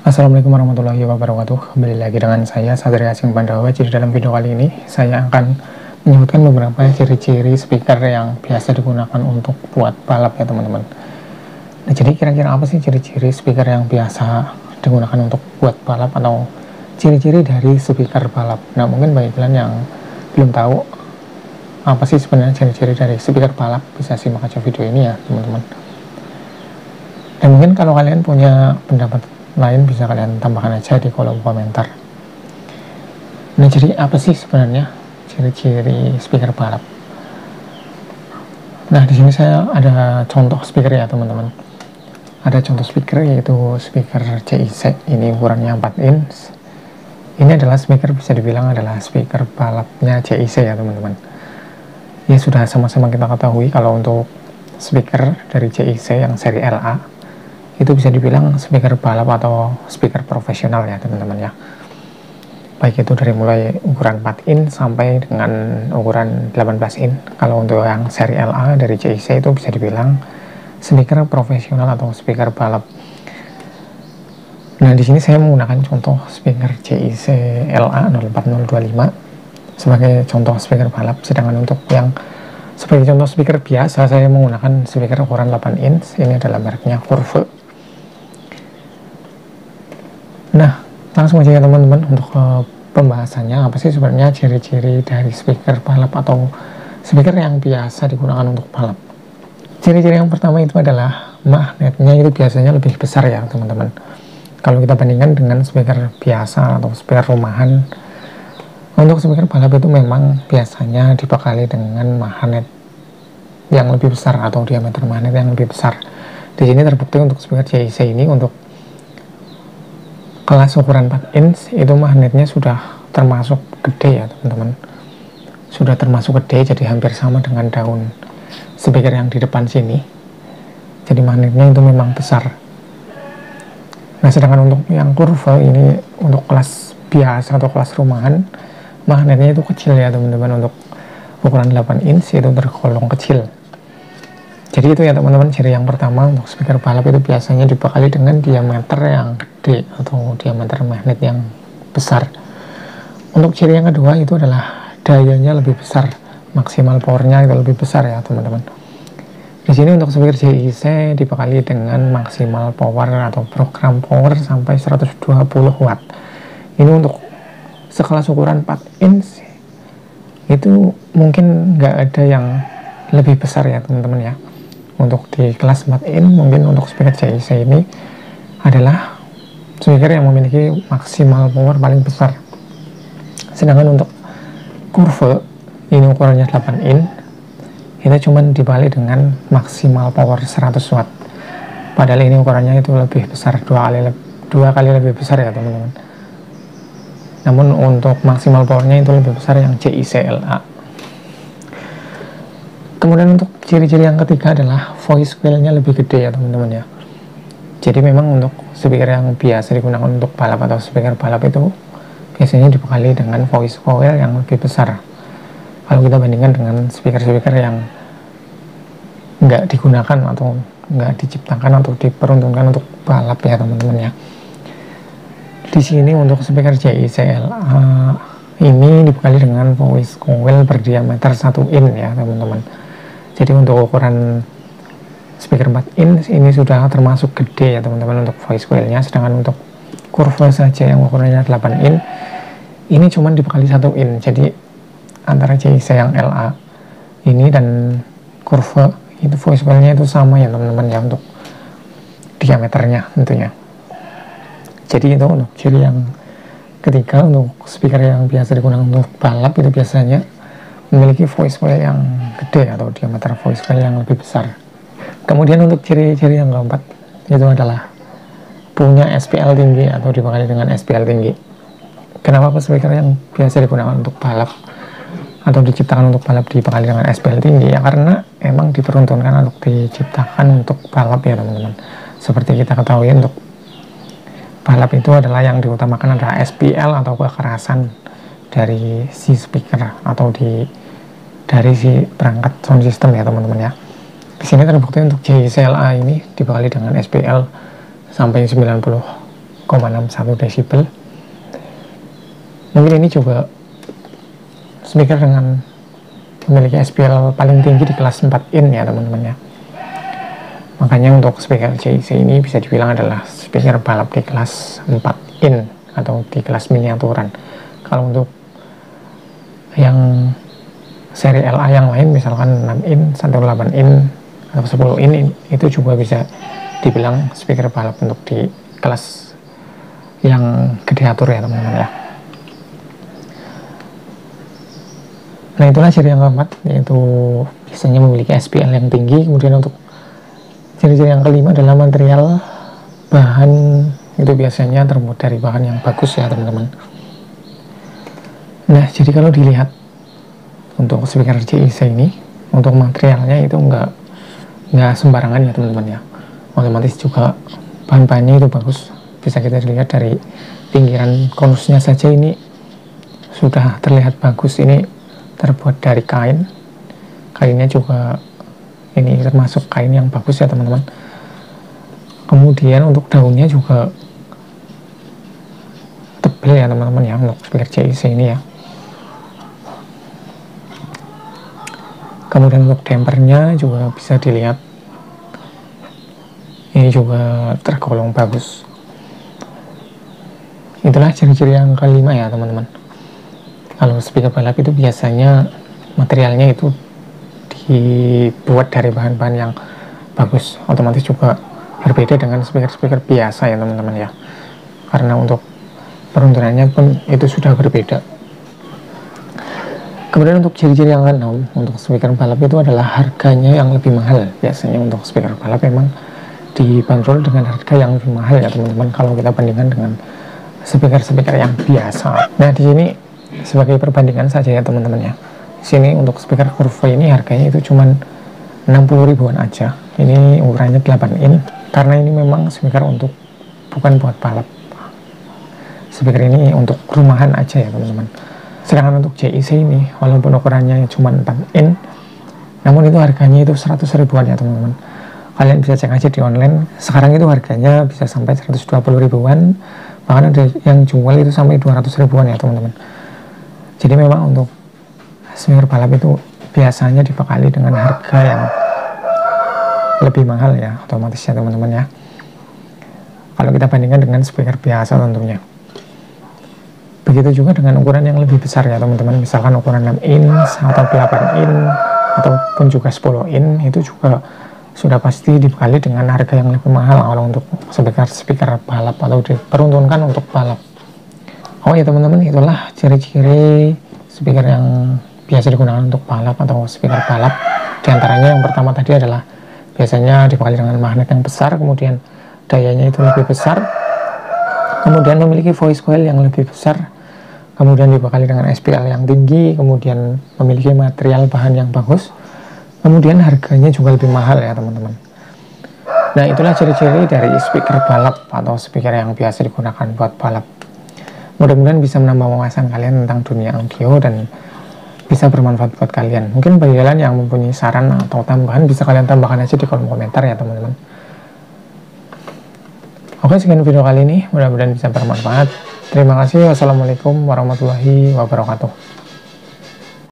Assalamualaikum warahmatullahi wabarakatuh. Kembali lagi dengan saya Satria Asing Pandawa. Jadi dalam video kali ini saya akan menyebutkan beberapa ciri-ciri speaker yang biasa digunakan untuk buat balap ya teman-teman. Nah, jadi kira-kira apa sih ciri-ciri speaker yang biasa digunakan untuk buat balap atau ciri-ciri dari speaker balap? Nah, mungkin bagi kalian yang belum tahu apa sih sebenarnya ciri-ciri dari speaker balap, bisa simak aja video ini ya teman-teman. Dan mungkin kalau kalian punya pendapat lain bisa kalian tambahkan aja di kolom komentar. Nah, jadi apa sih sebenarnya ciri-ciri speaker balap? Nah, di sini saya ada contoh speaker ya teman-teman. Ada contoh speaker yaitu speaker CIC. Ini ukurannya 4 inch. Ini adalah speaker bisa dibilang adalah speaker balapnya CIC ya teman-teman. Ya sudah sama-sama kita ketahui kalau untuk speaker dari CIC yang seri LA itu bisa dibilang speaker balap atau speaker profesional ya teman-teman ya. Baik itu dari mulai ukuran 4 in sampai dengan ukuran 18 in. Kalau untuk yang seri LA dari CIC itu bisa dibilang speaker profesional atau speaker balap. Nah, di sini saya menggunakan contoh speaker CIC LA 04025 sebagai contoh speaker balap, sedangkan untuk yang sebagai contoh speaker biasa saya menggunakan speaker ukuran 8 inch. Ini adalah mereknya Curve. Nah, langsung aja ya teman-teman untuk pembahasannya. Apa sih sebenarnya ciri-ciri dari speaker balap atau speaker yang biasa digunakan untuk balap? Ciri-ciri yang pertama itu adalah magnetnya itu biasanya lebih besar ya teman-teman. Kalau kita bandingkan dengan speaker biasa atau speaker rumahan, untuk speaker balap itu memang biasanya dibekali dengan magnet yang lebih besar atau diameter magnet yang lebih besar. Di sini terbukti untuk speaker CIC ini untuk kelas ukuran 4 inch itu magnetnya sudah termasuk gede ya teman-teman, sudah termasuk gede, jadi hampir sama dengan daun speaker yang di depan sini. Jadi magnetnya itu memang besar. Nah, sedangkan untuk yang Curve ini untuk kelas biasa atau kelas rumahan, magnetnya itu kecil ya teman-teman. Untuk ukuran 8 inch itu tergolong kecil. Jadi itu ya teman-teman, ciri yang pertama untuk speaker balap itu biasanya dibekali dengan diameter yang gede atau diameter magnet yang besar. Untuk ciri yang kedua itu adalah dayanya lebih besar, maksimal powernya itu lebih besar ya teman-teman. Di sini untuk speaker CIC dibekali dengan maksimal power atau program power sampai 120 watt. Ini untuk sekelas ukuran 4 inch itu mungkin nggak ada yang lebih besar ya teman-teman ya. Untuk di kelas 4 in mungkin untuk speaker CIC ini adalah speaker yang memiliki maksimal power paling besar. Sedangkan untuk Curve ini ukurannya 8 in, itu cuman dibalik dengan maksimal power 100 watt. Padahal ini ukurannya itu lebih besar, dua kali lebih besar ya teman-teman. Namun untuk maksimal powernya itu lebih besar yang CIC LA. Kemudian untuk ciri-ciri yang ketiga adalah voice coil-nya lebih gede ya teman-teman ya. Jadi memang untuk speaker yang biasa digunakan untuk balap atau speaker balap itu biasanya dibekali dengan voice coil yang lebih besar. Kalau kita bandingkan dengan speaker-speaker yang nggak digunakan atau nggak diciptakan atau diperuntukkan untuk balap ya teman-teman ya. Di sini untuk speaker CIC LA ini dibekali dengan voice coil berdiameter 1 in ya teman-teman. Jadi untuk ukuran speaker 4 in ini sudah termasuk gede ya teman-teman untuk voice coil-nya. Sedangkan untuk Curve saja yang ukurannya 8 in ini cuman dibekali 1 in. Jadi antara CIC yang LA ini dan Curve itu voice coil-nya itu sama ya teman-teman ya untuk diameternya tentunya. Jadi itu untuk ciri yang ketiga untuk speaker yang biasa digunakan untuk balap itu biasanya memiliki voice coil yang gede atau diameter voice coil yang lebih besar. Kemudian untuk ciri-ciri yang keempat itu adalah punya SPL tinggi atau dibekali dengan SPL tinggi. Kenapa speaker yang biasa digunakan untuk balap atau diciptakan untuk balap dibekali dengan SPL tinggi? Ya karena emang diperuntukkan untuk diciptakan untuk balap ya teman-teman. Seperti kita ketahui untuk balap itu adalah yang diutamakan adalah SPL atau kekerasan dari si speaker atau dari si perangkat sound system ya teman-teman ya. Di sini terbukti untuk CIC LA ini dibekali dengan SPL sampai 90 desibel. Mungkin ini juga speaker dengan memiliki SPL paling tinggi di kelas 4 in ya teman-teman ya. Makanya untuk speaker JIC ini bisa dibilang adalah speaker balap di kelas 4 in atau di kelas miniaturan. Kalau untuk yang seri LA yang lain misalkan 6 in, 18 in atau 10 in itu juga bisa dibilang speaker balap untuk di kelas yang gede atur ya teman-teman ya. Nah itulah ciri yang keempat, yaitu biasanya memiliki SPL yang tinggi. Kemudian untuk ciri-ciri yang kelima adalah material bahan itu biasanya terbuat dari bahan yang bagus ya teman-teman. Nah jadi kalau dilihat untuk speaker JIC ini, untuk materialnya itu nggak sembarangan ya teman-teman ya. Otomatis juga bahan-bahannya itu bagus. Bisa kita lihat dari pinggiran konusnya saja ini sudah terlihat bagus. Ini terbuat dari kain. Kainnya juga ini termasuk kain yang bagus ya teman-teman. Kemudian untuk daunnya juga tebal ya teman-teman ya untuk speaker JIC ini ya. Kemudian untuk dampernya juga bisa dilihat, ini juga tergolong bagus. Itulah ciri-ciri yang kelima ya teman-teman. Kalau speaker balap itu biasanya materialnya itu dibuat dari bahan-bahan yang bagus. Otomatis juga berbeda dengan speaker-speaker biasa ya teman-teman ya. Karena untuk perunturannya pun itu sudah berbeda. Kemudian untuk ciri-ciri yang keenam untuk speaker balap itu adalah harganya yang lebih mahal. Biasanya untuk speaker balap memang dibanderol dengan harga yang lebih mahal ya teman-teman kalau kita bandingkan dengan speaker-speaker yang biasa. Nah di sini sebagai perbandingan saja ya teman-teman ya. Di sini untuk speaker Curvo ini harganya itu cuman 60 ribuan aja. Ini ukurannya 8 in karena ini memang speaker untuk bukan buat balap. Speaker ini untuk rumahan aja ya teman-teman. Sedangkan untuk JIC ini walaupun ukurannya cuma 4 in, namun itu harganya itu 100 ribuan ya teman-teman. Kalian bisa cek aja di online. Sekarang itu harganya bisa sampai 120 ribuan, bahkan ada yang jual itu sampai 200 ribuan ya teman-teman. Jadi memang untuk speaker balap itu biasanya dibekali dengan harga yang lebih mahal ya, otomatis ya teman-teman ya. Kalau kita bandingkan dengan speaker biasa tentunya. Begitu juga dengan ukuran yang lebih besar ya teman-teman. Misalkan ukuran 6 in atau 8 in ataupun juga 10 in itu juga sudah pasti dibekali dengan harga yang lebih mahal kalau untuk speaker balap atau diperuntukkan untuk balap. Oh ya teman-teman, itulah ciri-ciri speaker yang biasa digunakan untuk balap atau speaker balap. Di antaranya yang pertama tadi adalah biasanya dibekali dengan magnet yang besar, kemudian dayanya itu lebih besar, kemudian memiliki voice coil yang lebih besar, kemudian dibekali dengan SPL yang tinggi, kemudian memiliki material bahan yang bagus, kemudian harganya juga lebih mahal ya teman-teman. Nah itulah ciri-ciri dari speaker balap atau speaker yang biasa digunakan buat balap. Mudah-mudahan bisa menambah wawasan kalian tentang dunia audio dan bisa bermanfaat buat kalian. Mungkin bagi kalian yang mempunyai saran atau tambahan bisa kalian tambahkan aja di kolom komentar ya teman-teman. Oke, sekian video kali ini, mudah-mudahan bisa bermanfaat. Terima kasih. Wassalamualaikum warahmatullahi wabarakatuh.